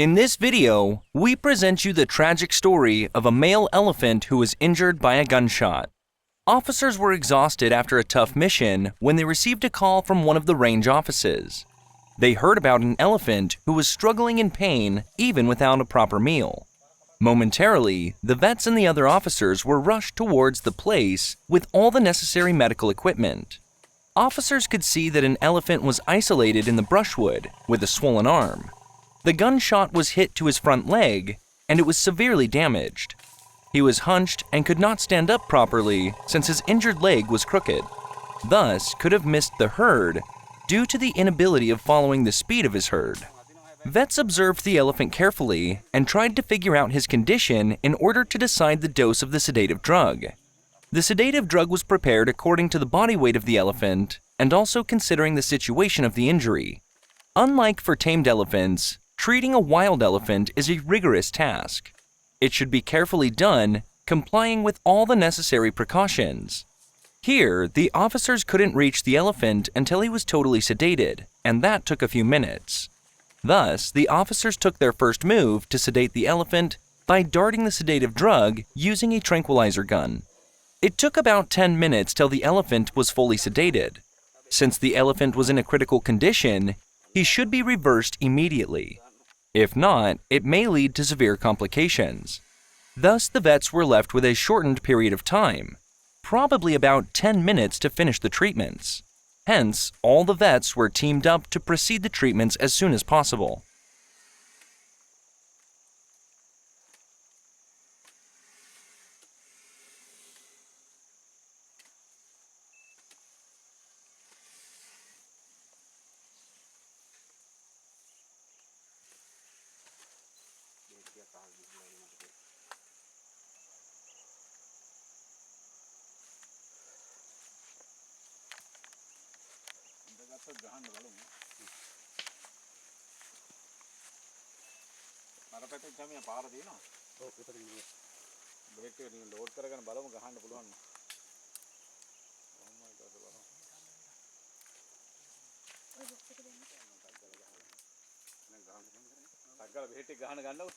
In this video, we present you the tragic story of a male elephant who was injured by a gunshot. Officers were exhausted after a tough mission when they received a call from one of the range offices. They heard about an elephant who was struggling in pain even without a proper meal. Momentarily, the vets and the other officers were rushed towards the place with all the necessary medical equipment. Officers could see that an elephant was isolated in the brushwood with a swollen arm. The gunshot was hit to his front leg, and it was severely damaged. He was hunched and could not stand up properly since his injured leg was crooked, thus could have missed the herd due to the inability of following the speed of his herd. Vets observed the elephant carefully and tried to figure out his condition in order to decide the dose of the sedative drug. The sedative drug was prepared according to the body weight of the elephant and also considering the situation of the injury. Unlike for tamed elephants, treating a wild elephant is a rigorous task. It should be carefully done, complying with all the necessary precautions. Here, the officers couldn't reach the elephant until he was totally sedated, and that took a few minutes. Thus, the officers took their first move to sedate the elephant by darting the sedative drug using a tranquilizer gun. It took about 10 minutes till the elephant was fully sedated. Since the elephant was in a critical condition, he should be reversed immediately. If not, it may lead to severe complications. Thus, the vets were left with a shortened period of time, probably about 10 minutes to finish the treatments. Hence, all the vets were teamed up to proceed the treatments as soon as possible. ගහන්න බලමු. අර පැත්තේ තමයි පාර දිනනවා. ඔව් එතනින් නේ. බෙහෙත් එක නිකන් ලෝඩ් කරගෙන බලමු ගහන්න පුළුවන්. කොහොමද ඒක බලමු. ඔය බොක්ස් එක දෙන්න. දැන් ගහන්න දෙන්න. සක්ගල බෙහෙත් එක ගහන්න ගන්නව.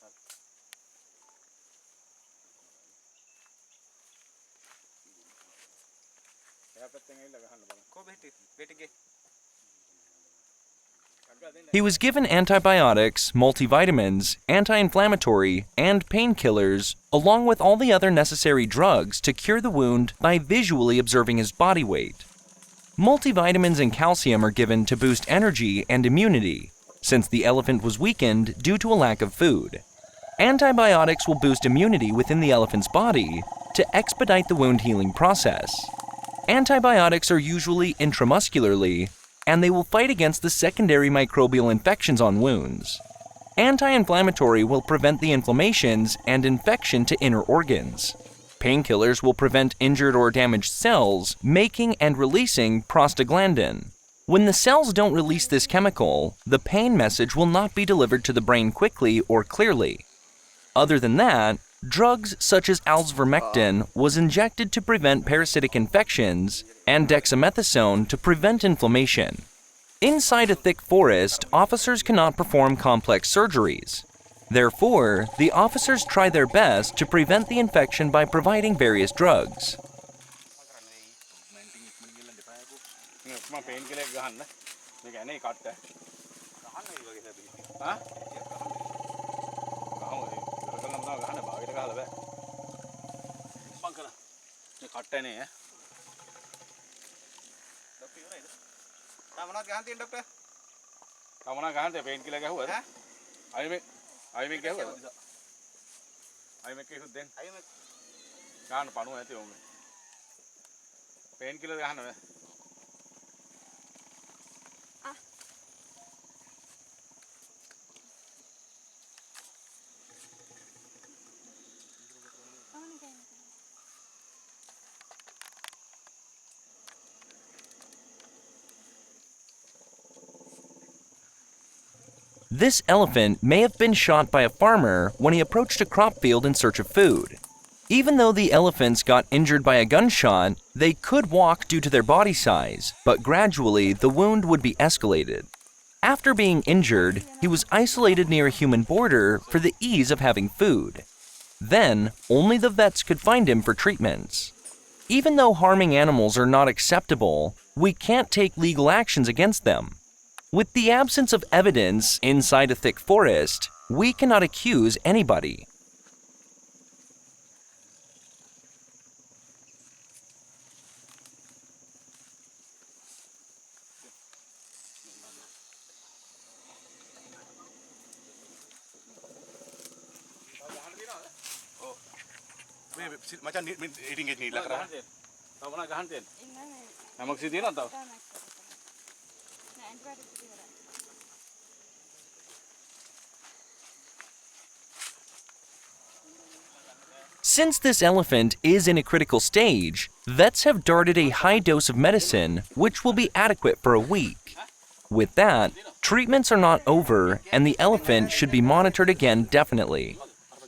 එයා පැත්තෙන් ඇවිල්ලා ගහන්න බලන්න. කො බෙහෙත් එකේ He was given antibiotics, multivitamins, anti-inflammatory, and painkillers, along with all the other necessary drugs to cure the wound by visually observing his body weight. Multivitamins and calcium are given to boost energy and immunity, since the elephant was weakened due to a lack of food. Antibiotics will boost immunity within the elephant's body to expedite the wound healing process. Antibiotics are usually intramuscularly, and they will fight against the secondary microbial infections on wounds. Anti-inflammatory will prevent the inflammations and infection to inner organs. Painkillers will prevent injured or damaged cells making and releasing prostaglandin. When the cells don't release this chemical, the pain message will not be delivered to the brain quickly or clearly. Other than that, drugs such as alvermectin was injected to prevent parasitic infections and dexamethasone to prevent inflammation. Inside a thick forest, officers cannot perform complex surgeries. Therefore, the officers try their best to prevent the infection by providing various drugs. තමනක් ගහන් තියෙන doctor. තමනක් ගහන් තියෙන pain killer ගැහුවද? අයිමෙක් ගැහුවද? අයිමෙක් කිව්වොත් දැන්. අයිමෙක් ගන්න පණුව ඇති ඕමේ. Pain killer ගහන්න බෑ. This elephant may have been shot by a farmer when he approached a crop field in search of food. Even though the elephants got injured by a gunshot, they could walk due to their body size, but gradually the wound would be escalated. After being injured, he was isolated near a human border for the ease of having food. Then, only the vets could find him for treatments. Even though harming animals are not acceptable, we can't take legal actions against them. With the absence of evidence inside a thick forest, we cannot accuse anybody. Macam eating it ni lah kerana. Tahu mana gahan ten? Namaksi dia nak tahu? Since this elephant is in a critical stage, vets have darted a high dose of medicine which will be adequate for a week. With that, treatments are not over and the elephant should be monitored again definitely.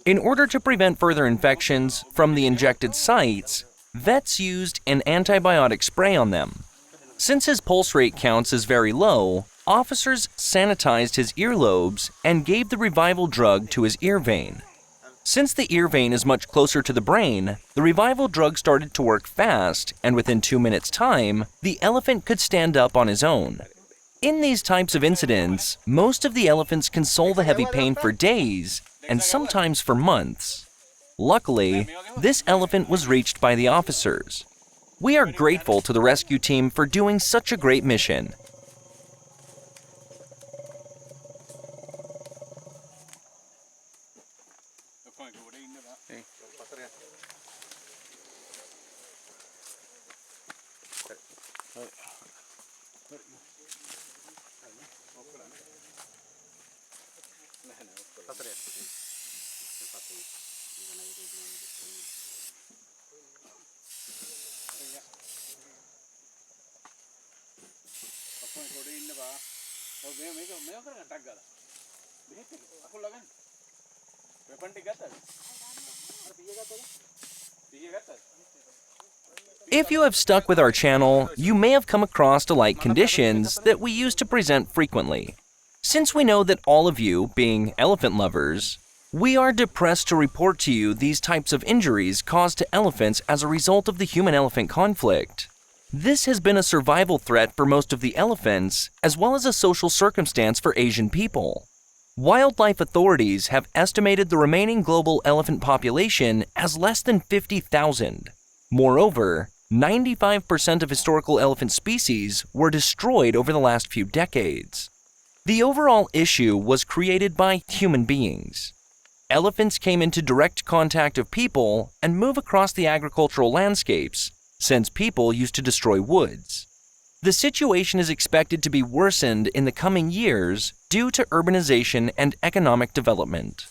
In order to prevent further infections from the injected sites, vets used an antibiotic spray on them. Since his pulse rate counts is very low, officers sanitized his earlobes and gave the revival drug to his ear vein. Since the ear vein is much closer to the brain, the revival drug started to work fast, and within 2 minutes' time, the elephant could stand up on his own. In these types of incidents, most of the elephants console the heavy pain for days, and sometimes for months. Luckily, this elephant was reached by the officers. We are grateful to the rescue team for doing such a great mission. If you have stuck with our channel, you may have come across alike conditions that we use to present frequently. Since we know that all of you, being elephant lovers, we are depressed to report to you these types of injuries caused to elephants as a result of the human-elephant conflict. This has been a survival threat for most of the elephants, as well as a social circumstance for Asian people. Wildlife authorities have estimated the remaining global elephant population as less than 50,000. Moreover, 95% of historical elephant species were destroyed over the last few decades. The overall issue was created by human beings. Elephants came into direct contact of people and move across the agricultural landscapes, since people used to destroy woods. The situation is expected to be worsened in the coming years due to urbanization and economic development.